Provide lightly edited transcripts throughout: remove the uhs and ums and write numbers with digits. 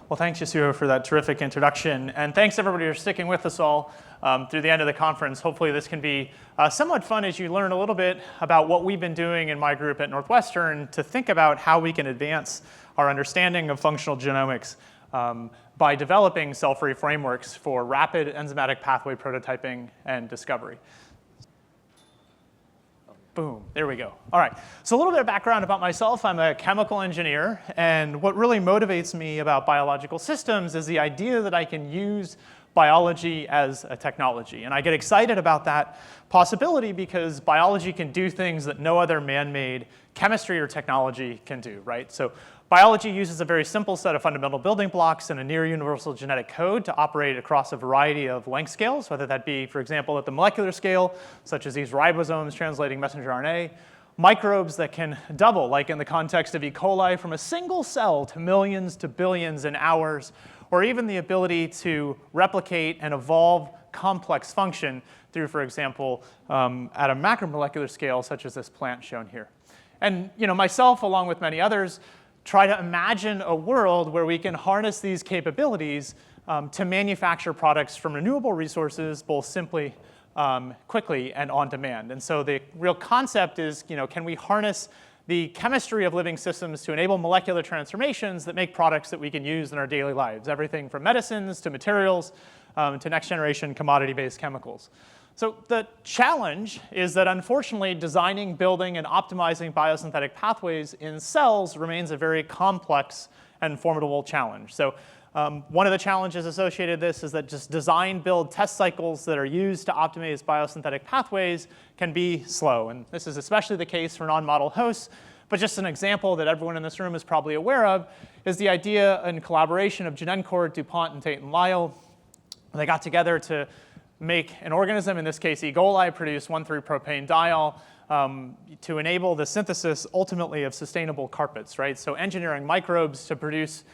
Well, thanks, Yasuo, for that terrific introduction. And thanks, everybody, for sticking with us all through the end of the conference. Hopefully, this can be somewhat fun as you learn a little bit about what we've been doing in my group at Northwestern to think about how we can advance our understanding of functional genomics by developing cell-free frameworks for rapid enzymatic pathway prototyping and discovery. Boom, there we go. All right, so a little bit of background about myself. I'm a chemical engineer, and what really motivates me about biological systems is the idea that I can use biology as a technology. And I get excited about that possibility because biology can do things that no other man-made chemistry or technology can do, right? So biology uses a very simple set of fundamental building blocks and a near universal genetic code to operate across a variety of length scales, whether that be, for example, at the molecular scale, such as these ribosomes translating messenger RNA, microbes that can double, like in the context of E. coli, from a single cell to millions to billions in hours, or even the ability to replicate and evolve complex function through, for example, at a macromolecular scale, such as this plant shown here. And myself, along with many others, try to imagine a world where we can harness these capabilities to manufacture products from renewable resources, both simply, quickly, and on demand. And so the real concept is, can we harness the chemistry of living systems to enable molecular transformations that make products that we can use in our daily lives, everything from medicines to materials to next-generation commodity-based chemicals. So the challenge is that, unfortunately, designing, building, and optimizing biosynthetic pathways in cells remains a very complex and formidable challenge. So one of the challenges associated with this is that just design, build, test cycles that are used to optimize biosynthetic pathways can be slow. And this is especially the case for non-model hosts. But just an example that everyone in this room is probably aware of is the idea and collaboration of Genencourt, DuPont, and Tate and Lyle. They got together to make an organism, in this case E. coli, produce 1,3-propane-diol to enable the synthesis, ultimately, of sustainable carpets, right? So engineering microbes to produce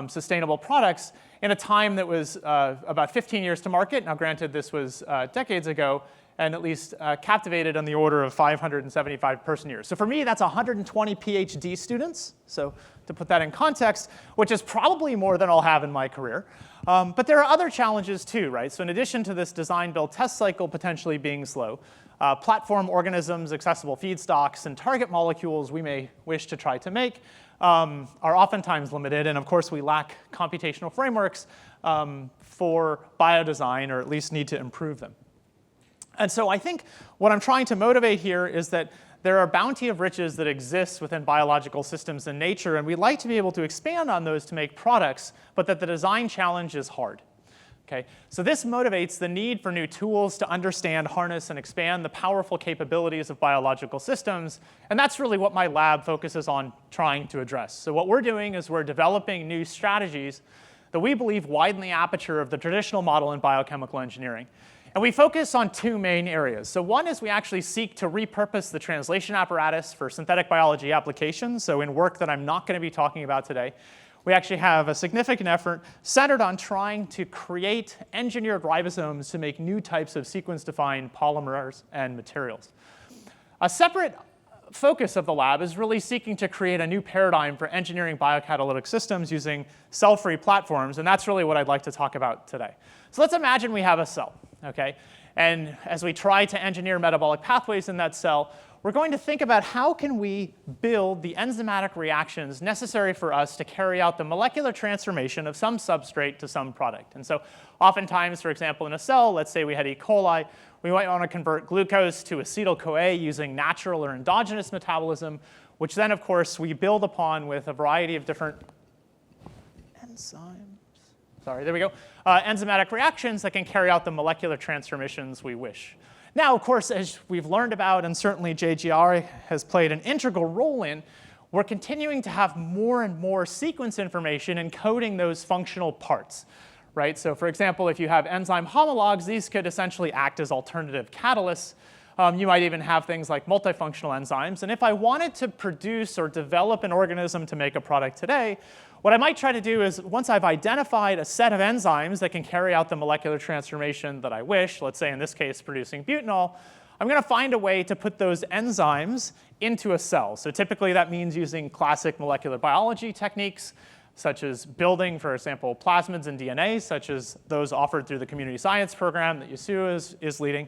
sustainable products in a time that was about 15 years to market. Now, granted, this was decades ago, and at least captivated on the order of 575 person years. So for me, that's 120 PhD students. So to put that in context, which is probably more than I'll have in my career. But there are other challenges too, right? So in addition to this design, build, test cycle potentially being slow, platform organisms, accessible feedstocks, and target molecules we may wish to try to make are oftentimes limited. And of course, we lack computational frameworks for biodesign, or at least need to improve them. And so I think what I'm trying to motivate here is that there are bounty of riches that exist within biological systems in nature, and we'd like to be able to expand on those to make products, but that the design challenge is hard. Okay? So this motivates the need for new tools to understand, harness, and expand the powerful capabilities of biological systems, and that's really what my lab focuses on trying to address. So what we're doing is we're developing new strategies that we believe widen the aperture of the traditional model in biochemical engineering. And we focus on two main areas. So one is we actually seek to repurpose the translation apparatus for synthetic biology applications. So in work that I'm not going to be talking about today, we actually have a significant effort centered on trying to create engineered ribosomes to make new types of sequence-defined polymers and materials. A separate focus of the lab is really seeking to create a new paradigm for engineering biocatalytic systems using cell-free platforms, and that's really what I'd like to talk about today. So let's imagine we have a cell, okay? And as we try to engineer metabolic pathways in that cell, we're going to think about how can we build the enzymatic reactions necessary for us to carry out the molecular transformation of some substrate to some product. And so oftentimes, for example, in a cell, let's say we had E. coli, we might want to convert glucose to acetyl-CoA using natural or endogenous metabolism, which then, of course, we build upon with a variety of different enzymes. Sorry, there we go. Enzymatic reactions that can carry out the molecular transformations we wish. Now, of course, as we've learned about, and certainly JGI has played an integral role in, we're continuing to have more and more sequence information encoding those functional parts, right? So for example, if you have enzyme homologs, these could essentially act as alternative catalysts. You might even have things like multifunctional enzymes. And if I wanted to produce or develop an organism to make a product today, what I might try to do is, once I've identified a set of enzymes that can carry out the molecular transformation that I wish, let's say in this case producing butanol, I'm going to find a way to put those enzymes into a cell. So typically that means using classic molecular biology techniques, such as building, for example, plasmids and DNA, such as those offered through the community science program that Yasuo is leading.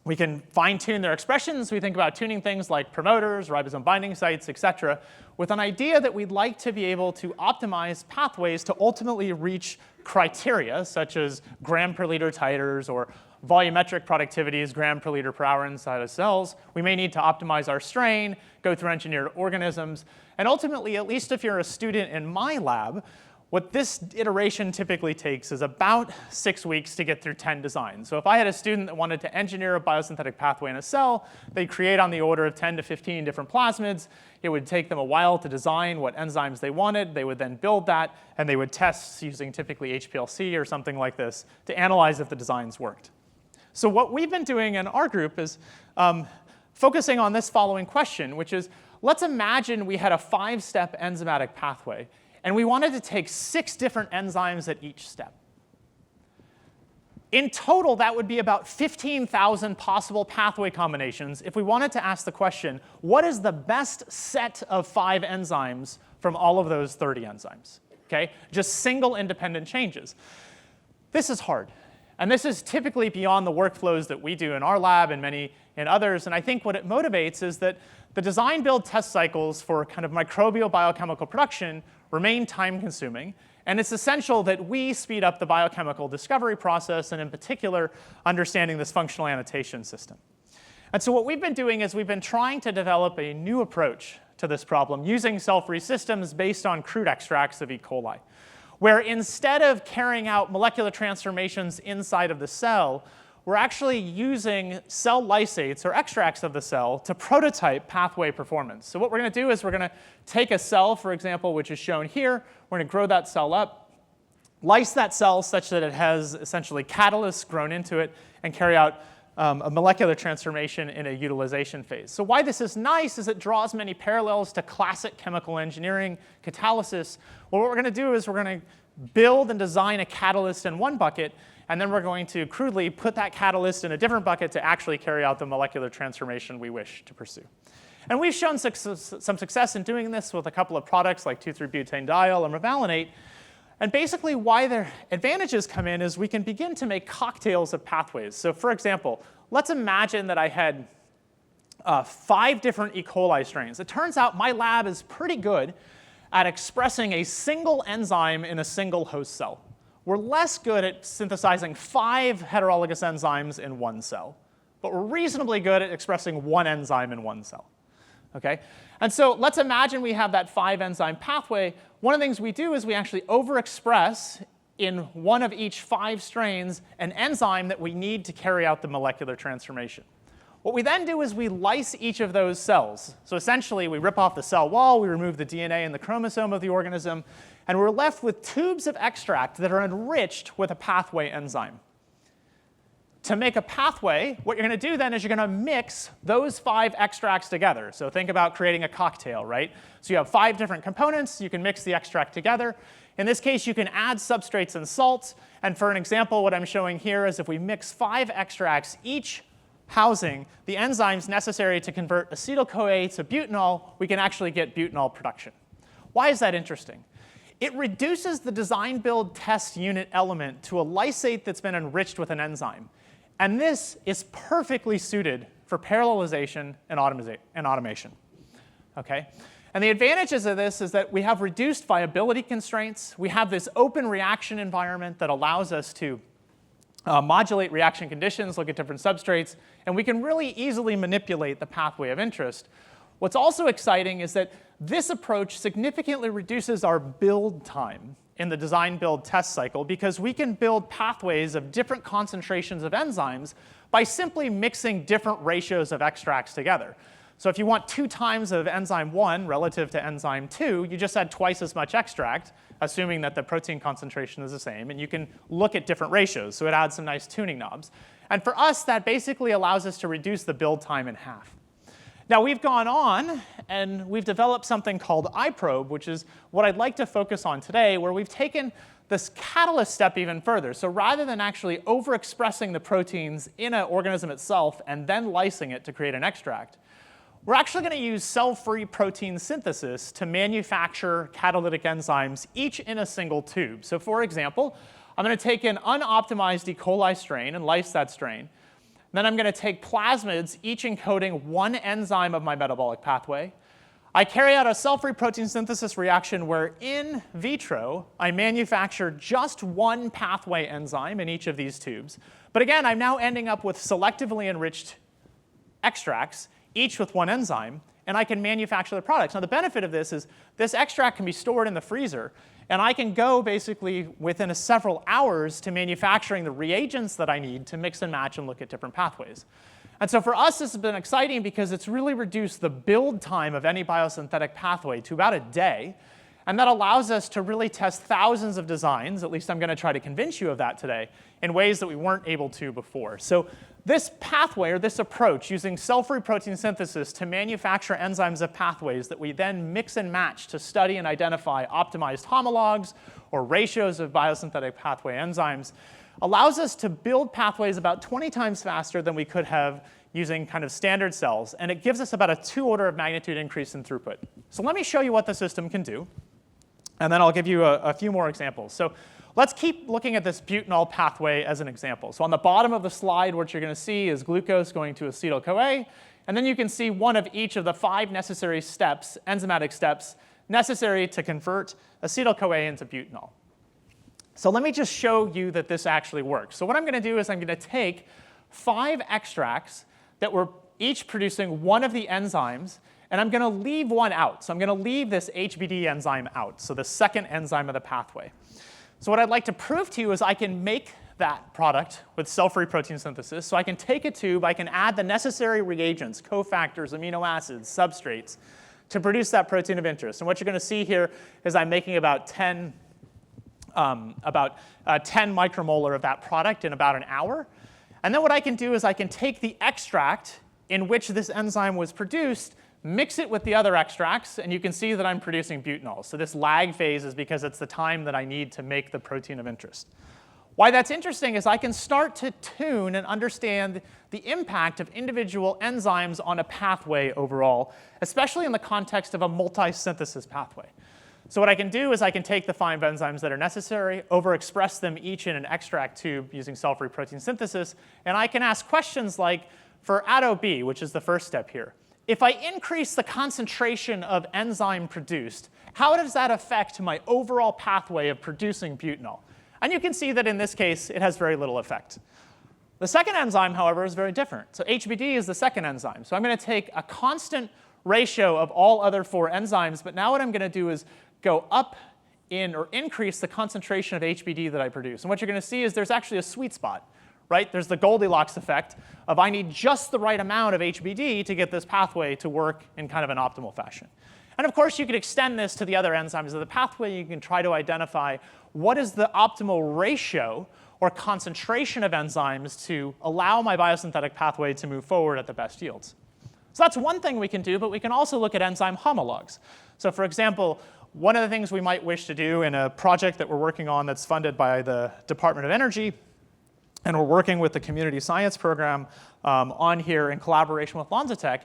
We can fine-tune their expressions. We think about tuning things like promoters, ribosome binding sites, et cetera, with an idea that we'd like to be able to optimize pathways to ultimately reach criteria, such as gram per liter titers or volumetric productivities, gram per liter per hour inside of cells. We may need to optimize our strain, go through engineered organisms, and ultimately, at least if you're a student in my lab, what this iteration typically takes is about 6 weeks to get through 10 designs. So if I had a student that wanted to engineer a biosynthetic pathway in a cell, they'd create on the order of 10 to 15 different plasmids. It would take them a while to design what enzymes they wanted. They would then build that, and they would test using typically HPLC or something like this to analyze if the designs worked. So what we've been doing in our group is focusing on this following question, which is, let's imagine we had a 5-step enzymatic pathway, and we wanted to take 6 different enzymes at each step. In total, that would be about 15,000 possible pathway combinations if we wanted to ask the question, what is the best set of 5 enzymes from all of those 30 enzymes? Okay? Just single independent changes. This is hard. And this is typically beyond the workflows that we do in our lab and many in others. And I think what it motivates is that the design build test cycles for kind of microbial biochemical production remain time consuming. And it's essential that we speed up the biochemical discovery process, and in particular, understanding this functional annotation system. And so what we've been doing is we've been trying to develop a new approach to this problem using cell-free systems based on crude extracts of E. coli, where instead of carrying out molecular transformations inside of the cell, we're actually using cell lysates, or extracts of the cell, to prototype pathway performance. So what we're going to do is we're going to take a cell, for example, which is shown here. We're going to grow that cell up, lyse that cell such that it has essentially catalysts grown into it, and carry out a molecular transformation in a utilization phase. So why this is nice is it draws many parallels to classic chemical engineering, catalysis. Well, what we're going to do is we're going to build and design a catalyst in one bucket, and then we're going to crudely put that catalyst in a different bucket to actually carry out the molecular transformation we wish to pursue. And we've shown some success in doing this with a couple of products like 2,3-butanediol and mevalonate. And basically why their advantages come in is we can begin to make cocktails of pathways. So for example, let's imagine that I had 5 different E. coli strains. It turns out my lab is pretty good at expressing a single enzyme in a single host cell. We're less good at synthesizing 5 heterologous enzymes in one cell, but we're reasonably good at expressing 1 enzyme in one cell. Okay? And so let's imagine we have that 5-enzyme pathway. One of the things we do is we actually overexpress in one of each 5 strains an enzyme that we need to carry out the molecular transformation. What we then do is we lyse each of those cells. So essentially, we rip off the cell wall, we remove the DNA and the chromosome of the organism, and we're left with tubes of extract that are enriched with a pathway enzyme. To make a pathway, what you're going to do then is you're going to mix those 5 extracts together. So think about creating a cocktail, right? So you have 5 different components. You can mix the extract together. In this case, you can add substrates and salts. And for an example, what I'm showing here is if we mix 5 extracts, each housing the enzymes necessary to convert acetyl-CoA to butanol, we can actually get butanol production. Why is that interesting? It reduces the design build test unit element to a lysate that's been enriched with an enzyme. And this is perfectly suited for parallelization and automation. Okay? And the advantages of this is that we have reduced viability constraints. We have this open reaction environment that allows us to modulate reaction conditions, look at different substrates, and we can really easily manipulate the pathway of interest. What's also exciting is that this approach significantly reduces our build time in the design build test cycle because we can build pathways of different concentrations of enzymes by simply mixing different ratios of extracts together. So if you want 2 times of enzyme 1 relative to enzyme 2, you just add twice as much extract, assuming that the protein concentration is the same, and you can look at different ratios. So it adds some nice tuning knobs. And for us, that basically allows us to reduce the build time in half. Now, we've gone on, and we've developed something called iPROBE, which is what I'd like to focus on today, where we've taken this catalyst step even further. So rather than actually overexpressing the proteins in an organism itself and then lysing it to create an extract, we're actually going to use cell-free protein synthesis to manufacture catalytic enzymes, each in a single tube. So for example, I'm going to take an unoptimized E. coli strain and lyse that strain. Then I'm going to take plasmids, each encoding one enzyme of my metabolic pathway. I carry out a cell-free protein synthesis reaction where in vitro, I manufacture just one pathway enzyme in each of these tubes. But again, I'm now ending up with selectively enriched extracts, each with one enzyme, and I can manufacture the products. Now, the benefit of this is this extract can be stored in the freezer, and I can go basically within several hours to manufacturing the reagents that I need to mix and match and look at different pathways. And so for us, this has been exciting because it's really reduced the build time of any biosynthetic pathway to about a day. And that allows us to really test thousands of designs, at least I'm going to try to convince you of that today, in ways that we weren't able to before. So this pathway, or this approach, using cell-free protein synthesis to manufacture enzymes of pathways that we then mix and match to study and identify optimized homologs or ratios of biosynthetic pathway enzymes, allows us to build pathways about 20 times faster than we could have using kind of standard cells. And it gives us about a 2 order of magnitude increase in throughput. So let me show you what the system can do. And then I'll give you a few more examples. So let's keep looking at this butanol pathway as an example. So on the bottom of the slide, what you're going to see is glucose going to acetyl-CoA. And then you can see one of each of the 5 necessary steps, enzymatic steps, necessary to convert acetyl-CoA into butanol. So let me just show you that this actually works. So what I'm going to do is I'm going to take 5 extracts that were each producing one of the enzymes, and I'm going to leave one out. So I'm going to leave this HBD enzyme out, so the second enzyme of the pathway. So what I'd like to prove to you is I can make that product with cell-free protein synthesis. So I can take a tube, I can add the necessary reagents, cofactors, amino acids, substrates, to produce that protein of interest. And what you're going to see here is I'm making about 10 micromolar of that product in about an hour. And then what I can do is I can take the extract in which this enzyme was produced, mix it with the other extracts, and you can see that I'm producing butanol. So this lag phase is because it's the time that I need to make the protein of interest. Why that's interesting is I can start to tune and understand the impact of individual enzymes on a pathway overall, especially in the context of a multi-synthesis pathway. So what I can do is I can take the 5 enzymes that are necessary, overexpress them each in an extract tube using cell-free protein synthesis, and I can ask questions like, for ATOP, which is the first step here, if I increase the concentration of enzyme produced, how does that affect my overall pathway of producing butanol? And you can see that in this case, it has very little effect. The second enzyme, however, is very different. So HBD is the second enzyme. So I'm going to take a constant ratio of all other 4 enzymes, but now what I'm going to do is go up in or increase the concentration of HBD that I produce. And what you're going to see is there's actually a sweet spot. Right? There's the Goldilocks effect of I need just the right amount of HBD to get this pathway to work in kind of an optimal fashion. And of course, you could extend this to the other enzymes of the pathway. You can try to identify what is the optimal ratio or concentration of enzymes to allow my biosynthetic pathway to move forward at the best yields. So that's one thing we can do, but we can also look at enzyme homologs. So for example, one of the things we might wish to do in a project that we're working on that's funded by the Department of Energy, and we're working with the community science program on here in collaboration with LanzaTech,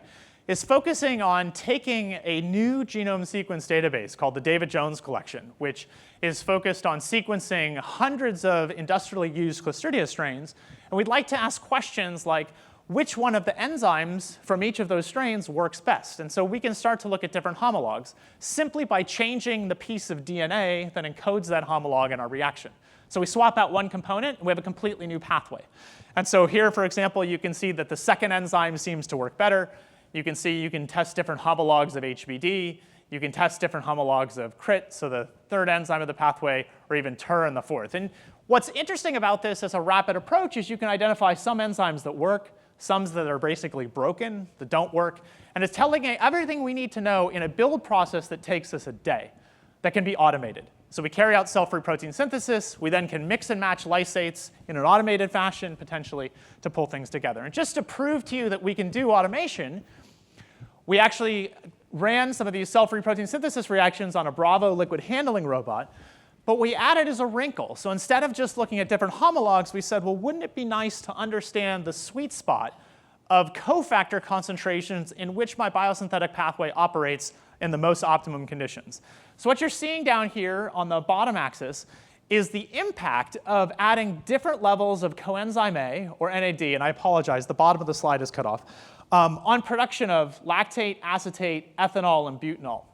is focusing on taking a new genome sequence database called the David Jones Collection, which is focused on sequencing hundreds of industrially used Clostridia strains. And we'd like to ask questions like, which one of the enzymes from each of those strains works best? And so we can start to look at different homologs simply by changing the piece of DNA that encodes that homolog in our reaction. So we swap out one component, and we have a completely new pathway. And so here, for example, you can see that the second enzyme seems to work better. You can see you can test different homologs of HBD. You can test different homologs of CRIT, so the third enzyme of the pathway, or even TER in the fourth. And what's interesting about this as a rapid approach is you can identify some enzymes that work, some that are basically broken, that don't work. And it's telling you everything we need to know in a build process that takes us a day that can be automated. So we carry out cell-free protein synthesis. We then can mix and match lysates in an automated fashion, potentially, to pull things together. And just to prove to you that we can do automation, we actually ran some of these cell-free protein synthesis reactions on a Bravo liquid handling robot. But we added as a wrinkle. So instead of just looking at different homologs, we said, well, wouldn't it be nice to understand the sweet spot of cofactor concentrations in which my biosynthetic pathway operates in the most optimum conditions. So what you're seeing down here on the bottom axis is the impact of adding different levels of coenzyme A, or NAD, and I apologize, the bottom of the slide is cut off, on production of lactate, acetate, ethanol, and butanol.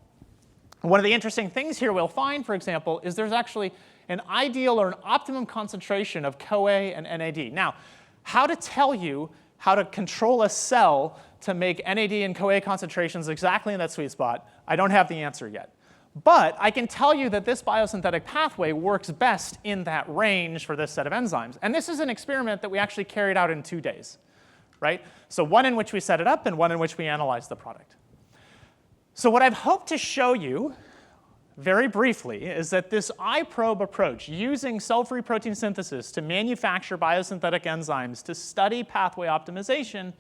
And one of the interesting things here we'll find, for example, is there's actually an ideal or an optimum concentration of CoA and NAD. Now, how to tell you how to control a cell to make NAD and CoA concentrations exactly in that sweet spot, I don't have the answer yet. But I can tell you that this biosynthetic pathway works best in that range for this set of enzymes. And this is an experiment that we actually carried out in 2 days, right? So one in which we set it up and one in which we analyzed the product. So what I've hoped to show you very briefly is that this iPROBE approach, using cell-free protein synthesis to manufacture biosynthetic enzymes to study pathway optimization,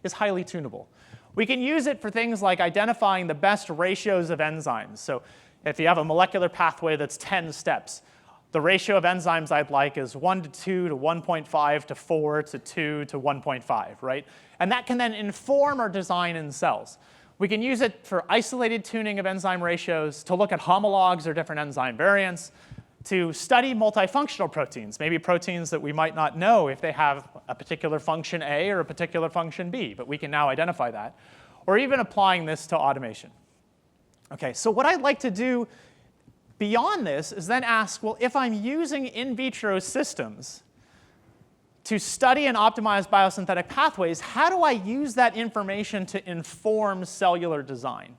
is highly tunable. We can use it for things like identifying the best ratios of enzymes. So if you have a molecular pathway that's 10 steps, the ratio of enzymes I'd like is 1 to 2 to 1.5 to 4 to 2 to 1.5, right? And that can then inform our design in cells. We can use it for isolated tuning of enzyme ratios, to look at homologs or different enzyme variants, to study multifunctional proteins, maybe proteins that we might not know if they have a particular function A or a particular function B, but we can now identify that, or even applying this to automation. OK, so what I'd like to do beyond this is then ask, well, if I'm using in vitro systems to study and optimize biosynthetic pathways, how do I use that information to inform cellular design?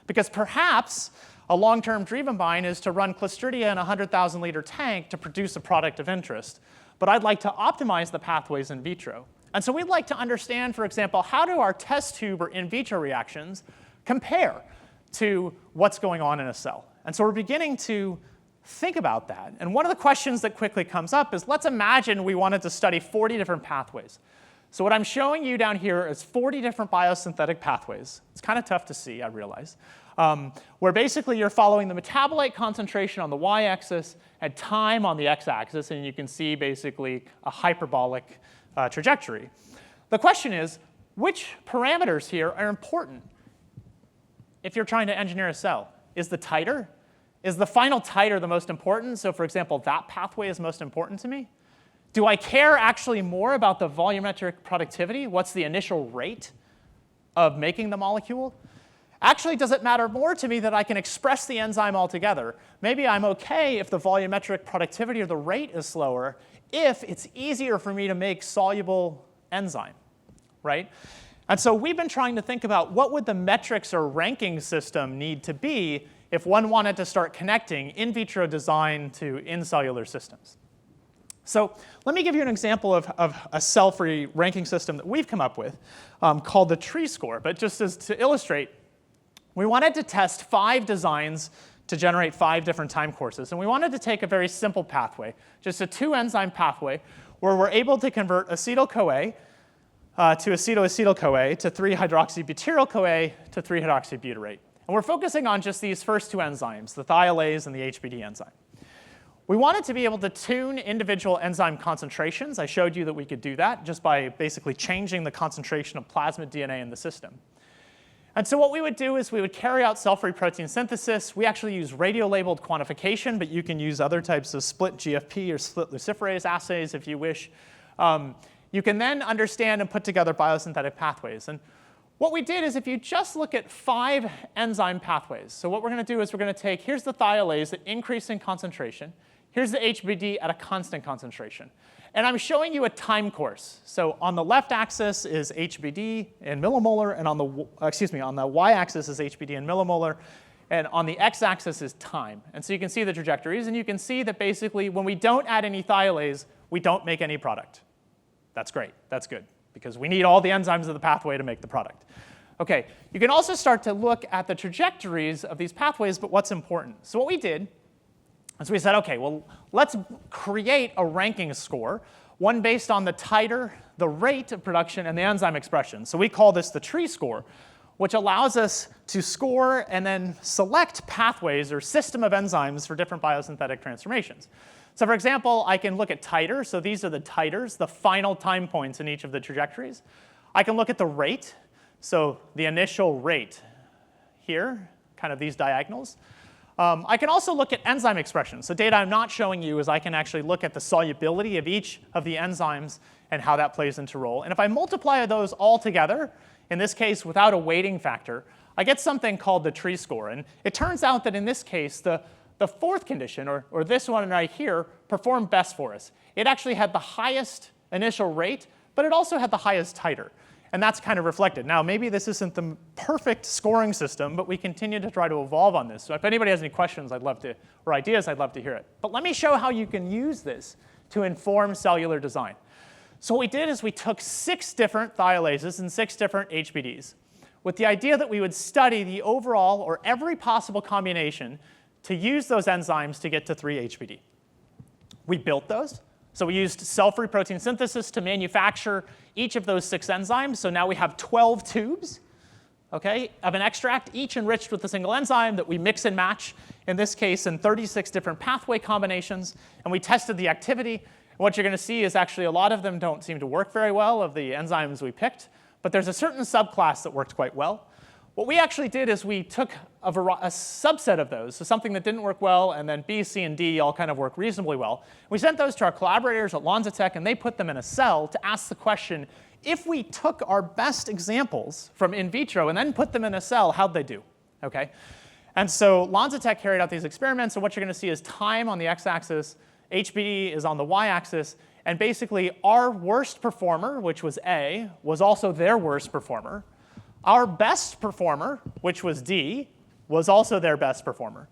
Because perhaps a long-term dream of mine is to run Clostridia in a 100,000-liter tank to produce a product of interest. But I'd like to optimize the pathways in vitro. And so we'd like to understand, for example, how do our test tube or in vitro reactions compare to what's going on in a cell? And so we're beginning to think about that. And one of the questions that quickly comes up is, let's imagine we wanted to study 40 different pathways. So what I'm showing you down here is 40 different biosynthetic pathways. It's kind of tough to see, I realize, where basically you're following the metabolite concentration on the y-axis and time on the x-axis, and you can see basically a hyperbolic trajectory. The question is, which parameters here are important if you're trying to engineer a cell? Is the titer? Is the final titer the most important? So for example, that pathway is most important to me. Do I care actually more about the volumetric productivity? What's the initial rate of making the molecule? Actually, does it matter more to me that I can express the enzyme altogether? Maybe I'm OK if the volumetric productivity or the rate is slower, if it's easier for me to make soluble enzyme, right? And so we've been trying to think about what would the metrics or ranking system need to be if one wanted to start connecting in vitro design to in-cellular systems. So let me give you an example of a cell-free ranking system that we've come up with called the tree score. But just as to illustrate, we wanted to test 5 designs to generate 5 different time courses. And we wanted to take a very simple pathway, just a 2-enzyme pathway, where we're able to convert acetyl-CoA to acetoacetyl-CoA to 3-hydroxybutyryl-CoA to 3-hydroxybutyrate. And we're focusing on just these first 2 enzymes, the thiolase and the HBD enzyme. We wanted to be able to tune individual enzyme concentrations. I showed you that we could do that just by basically changing the concentration of plasmid DNA in the system. And so what we would do is we would carry out cell-free protein synthesis. We actually use radio-labeled quantification, but you can use other types of split GFP or split luciferase assays if you wish. You can then understand and put together biosynthetic pathways. And what we did is if you just look at 5 enzyme pathways, so what we're going to do is we're going to take, here's the thiolase at increasing concentration. Here's the HBD at a constant concentration. And I'm showing you a time course. So on the left axis is HBD in millimolar, and on the y-axis is HBD in millimolar, and on the x-axis is time. And so you can see the trajectories, and you can see that basically when we don't add any thiolase, we don't make any product. That's great. That's good, because we need all the enzymes of the pathway to make the product. OK, you can also start to look at the trajectories of these pathways, but what's important? So what we did is we said, OK, well, let's create a ranking score, one based on the titer, the rate of production, and the enzyme expression. So we call this the tree score, which allows us to score and then select pathways or system of enzymes for different biosynthetic transformations. So for example, I can look at titer. So these are the titers, the final time points in each of the trajectories. I can look at the rate, so the initial rate here, kind of these diagonals. I can also look at enzyme expression. So data I'm not showing you is I can actually look at the solubility of each of the enzymes and how that plays into role. And if I multiply those all together, in this case without a weighting factor, I get something called the tree score. And it turns out that in this case, the fourth condition, or this one right here, performed best for us. It actually had the highest initial rate, but it also had the highest titer. And that's kind of reflected. Now, maybe this isn't the perfect scoring system, but we continue to try to evolve on this. So if anybody has any questions, or ideas, I'd love to hear it. But let me show how you can use this to inform cellular design. So what we did is we took 6 different thiolases and 6 different HBDs with the idea that we would study the overall, or every possible combination, to use those enzymes to get to 3-HBD. We built those. So we used cell-free protein synthesis to manufacture each of those 6 enzymes. So now we have 12 tubes, okay, of an extract, each enriched with a single enzyme that we mix and match, in this case, in 36 different pathway combinations. And we tested the activity. And what you're going to see is actually a lot of them don't seem to work very well, of the enzymes we picked. But there's a certain subclass that worked quite well. What we actually did is we took a subset of those, so something that didn't work well, and then B, C, and D all kind of work reasonably well. We sent those to our collaborators at LanzaTech, and they put them in a cell to ask the question, if we took our best examples from in vitro and then put them in a cell, how'd they do? Okay? And so LanzaTech carried out these experiments, and what you're going to see is time on the x-axis, HBD is on the y-axis, and basically our worst performer, which was A, was also their worst performer. Our best performer, which was D, was also their best performer.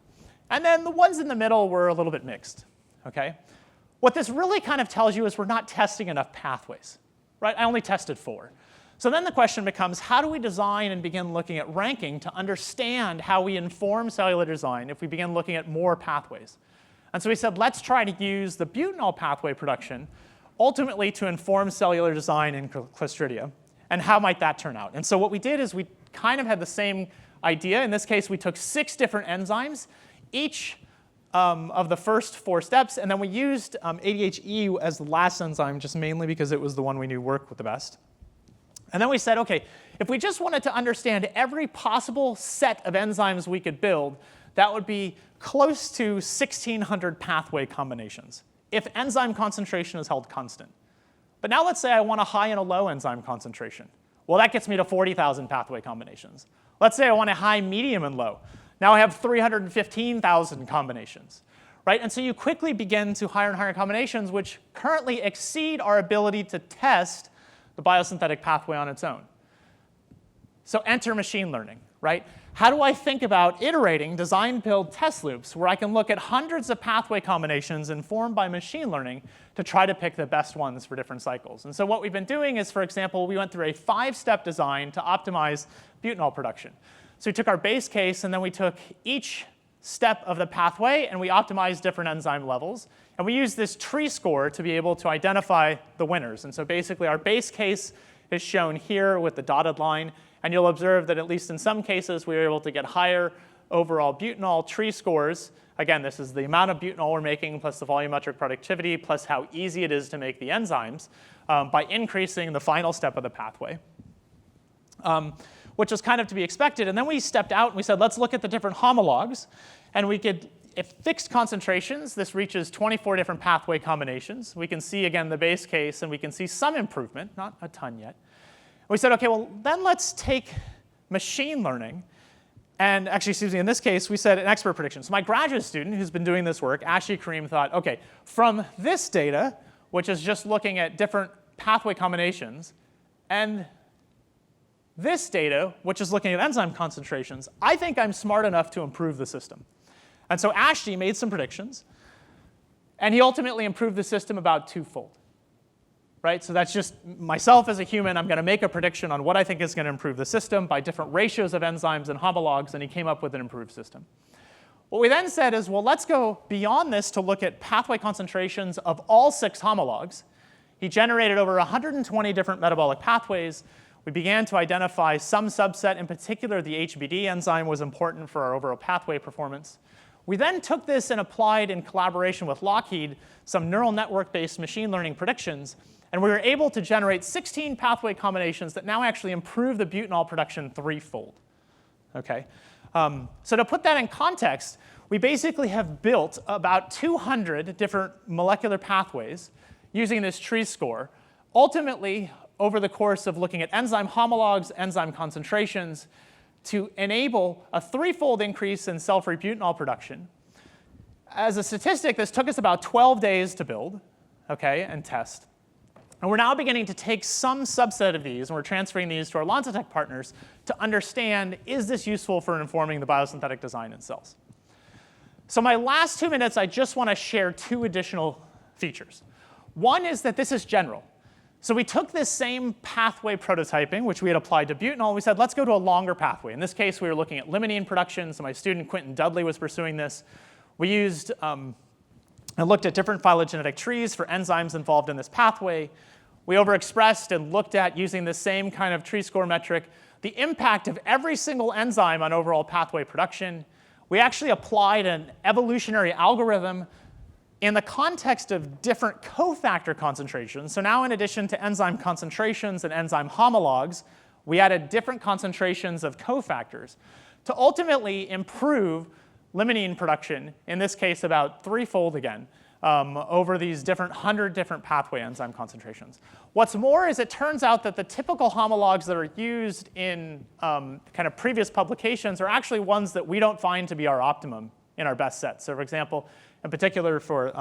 And then the ones in the middle were a little bit mixed. Okay? What this really kind of tells you is we're not testing enough pathways. Right? I only tested 4. So then the question becomes, how do we design and begin looking at ranking to understand how we inform cellular design if we begin looking at more pathways? And so we said, let's try to use the butanol pathway production ultimately to inform cellular design in Clostridium. And how might that turn out? And so what we did is we kind of had the same idea. In this case, we took 6 different enzymes, each of the first 4 steps. And then we used ADHE as the last enzyme, just mainly because it was the one we knew worked the best. And then we said, OK, if we just wanted to understand every possible set of enzymes we could build, that would be close to 1,600 pathway combinations if enzyme concentration is held constant. But now let's say I want a high and a low enzyme concentration. Well, that gets me to 40,000 pathway combinations. Let's say I want a high, medium, and low. Now I have 315,000 combinations. Right? And so you quickly begin to higher and higher combinations, which currently exceed our ability to test the biosynthetic pathway on its own. So enter machine learning. Right? How do I think about iterating design, build, test loops where I can look at hundreds of pathway combinations informed by machine learning to try to pick the best ones for different cycles? And so what we've been doing is, for example, we went through a 5-step design to optimize butanol production. So we took our base case, and then we took each step of the pathway, and we optimized different enzyme levels. And we used this tree score to be able to identify the winners. And so basically, our base case is shown here with the dotted line. And you'll observe that at least in some cases, we were able to get higher overall butanol tree scores. Again, this is the amount of butanol we're making plus the volumetric productivity plus how easy it is to make the enzymes by increasing the final step of the pathway, which was kind of to be expected. And then we stepped out and we said, let's look at the different homologs. And we could, at fixed concentrations, this reaches 24 different pathway combinations. We can see, again, the base case, and we can see some improvement, not a ton yet. We said, OK, well, then let's take machine learning. And actually, excuse me, in this case, we said an expert prediction. So my graduate student who's been doing this work, Ashley Kareem, thought, OK, from this data, which is just looking at different pathway combinations, and this data, which is looking at enzyme concentrations, I think I'm smart enough to improve the system. And so Ashley made some predictions. And he ultimately improved the system about 2-fold. Right? So that's just myself as a human. I'm going to make a prediction on what I think is going to improve the system by different ratios of enzymes and homologs, and he came up with an improved system. What we then said is, well, let's go beyond this to look at pathway concentrations of all 6 homologs. He generated over 120 different metabolic pathways. We began to identify some subset. In particular, the HBD enzyme was important for our overall pathway performance. We then took this and applied, in collaboration with Lockheed, some neural network-based machine learning predictions. And we were able to generate 16 pathway combinations that now actually improve the butanol production threefold. Okay? So to put that in context, we basically have built about 200 different molecular pathways using this tree score, ultimately over the course of looking at enzyme homologs, enzyme concentrations, to enable a threefold increase in cell-free butanol production. As a statistic, this took us about 12 days to build, okay, and test. And we're now beginning to take some subset of these, and we're transferring these to our LanzaTech partners to understand, is this useful for informing the biosynthetic design in cells? So my last 2 minutes, I just want to share 2 additional features. One is that this is general. So we took this same pathway prototyping, which we had applied to butanol, and we said, let's go to a longer pathway. In this case, we were looking at limonene production, so my student Quentin Dudley was pursuing this. We used and looked at different phylogenetic trees for enzymes involved in this pathway. We overexpressed and looked at, using the same kind of tree score metric, the impact of every single enzyme on overall pathway production. We actually applied an evolutionary algorithm in the context of different cofactor concentrations. So now, in addition to enzyme concentrations and enzyme homologs, we added different concentrations of cofactors to ultimately improve limonene production, in this case about threefold again, over these 100 different pathway enzyme concentrations. What's more is it turns out that the typical homologs that are used in kind of previous publications are actually ones that we don't find to be our optimum in our best set. So for example, in particular for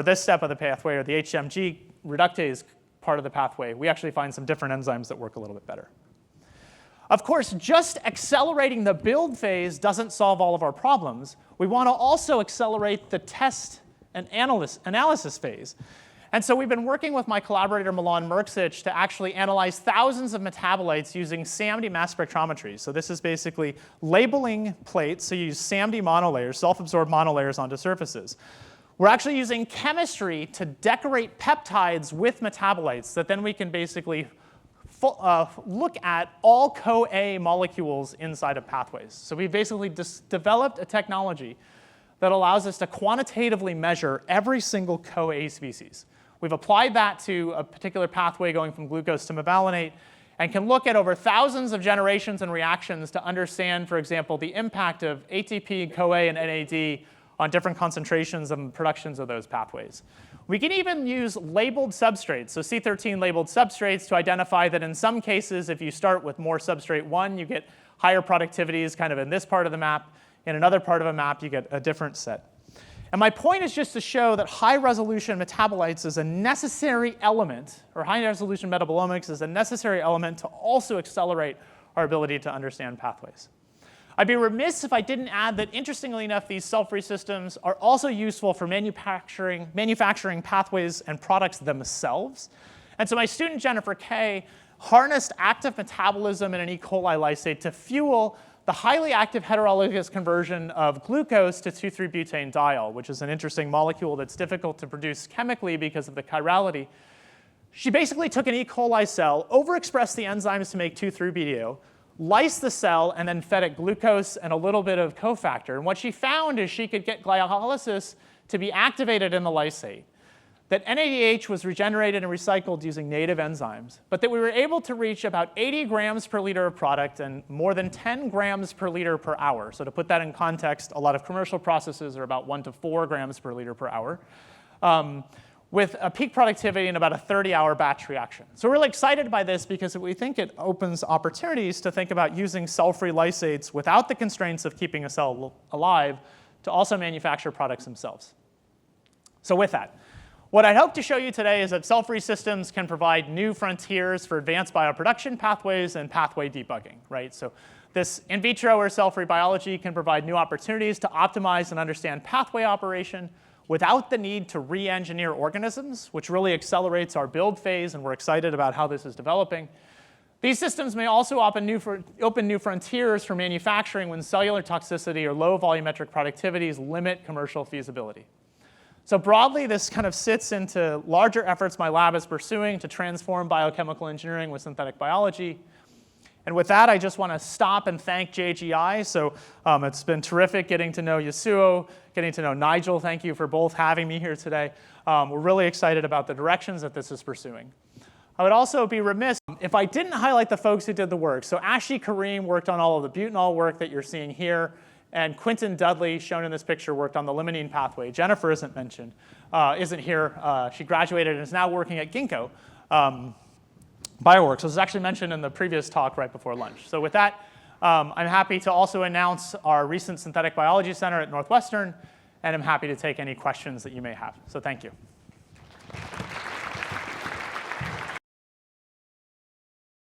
this step of the pathway, or the HMG reductase part of the pathway, we actually find some different enzymes that work a little bit better. Of course, just accelerating the build phase doesn't solve all of our problems. We want to also accelerate the test and analysis phase. And so we've been working with my collaborator Milan Merksic to actually analyze thousands of metabolites using SAMD mass spectrometry. So this is basically labeling plates. So you use SAMD monolayers, self-absorbed monolayers onto surfaces. We're actually using chemistry to decorate peptides with metabolites that then we can basically look at all CoA molecules inside of pathways. So we've basically developed a technology that allows us to quantitatively measure every single CoA species. We've applied that to a particular pathway going from glucose to mevalonate and can look at over thousands of generations and reactions to understand, for example, the impact of ATP, CoA, and NAD on different concentrations and productions of those pathways. We can even use labeled substrates, so C13 labeled substrates, to identify that in some cases, if you start with more substrate 1, you get higher productivities kind of in this part of the map. In another part of a map, you get a different set. And my point is just to show that high-resolution metabolites is a necessary element, or high-resolution metabolomics is a necessary element to also accelerate our ability to understand pathways. I'd be remiss if I didn't add that, interestingly enough, these cell-free systems are also useful for manufacturing pathways and products themselves. And so my student, Jennifer Kay, harnessed active metabolism in an E. coli lysate to fuel the highly active heterologous conversion of glucose to 2,3-butanediol, which is an interesting molecule that's difficult to produce chemically because of the chirality. She basically took an E. coli cell, overexpressed the enzymes to make 2,3-BDO, lysed the cell, and then fed it glucose and a little bit of cofactor. And what she found is she could get glycolysis to be activated in the lysate, that NADH was regenerated and recycled using native enzymes, but that we were able to reach about 80 grams per liter of product and more than 10 grams per liter per hour. So to put that in context, a lot of commercial processes are about 1 to 4 grams per liter per hour, with a peak productivity in about a 30-hour batch reaction. So we're really excited by this because we think it opens opportunities to think about using cell-free lysates without the constraints of keeping a cell alive to also manufacture products themselves. So with that, what I'd hope to show you today is that cell-free systems can provide new frontiers for advanced bioproduction pathways and pathway debugging, right? So this in vitro or cell-free biology can provide new opportunities to optimize and understand pathway operation without the need to re-engineer organisms, which really accelerates our build phase, and we're excited about how this is developing. These systems may also open new frontiers for manufacturing when cellular toxicity or low volumetric productivities limit commercial feasibility. So broadly, this kind of sits into larger efforts my lab is pursuing to transform biochemical engineering with synthetic biology. And with that, I just want to stop and thank JGI. So it's been terrific getting to know Yasuo, getting to know Nigel. Thank you for both having me here today. We're really excited about the directions that this is pursuing. I would also be remiss if I didn't highlight the folks who did the work. So Ashley Kareem worked on all of the butanol work that you're seeing here. And Quentin Dudley, shown in this picture, worked on the limonene pathway. Jennifer isn't mentioned, isn't here. She graduated and is now working at Ginkgo Bioworks. This was actually mentioned in the previous talk right before lunch. So with that, I'm happy to also announce our recent Synthetic Biology Center at Northwestern, and I'm happy to take any questions that you may have. So thank you.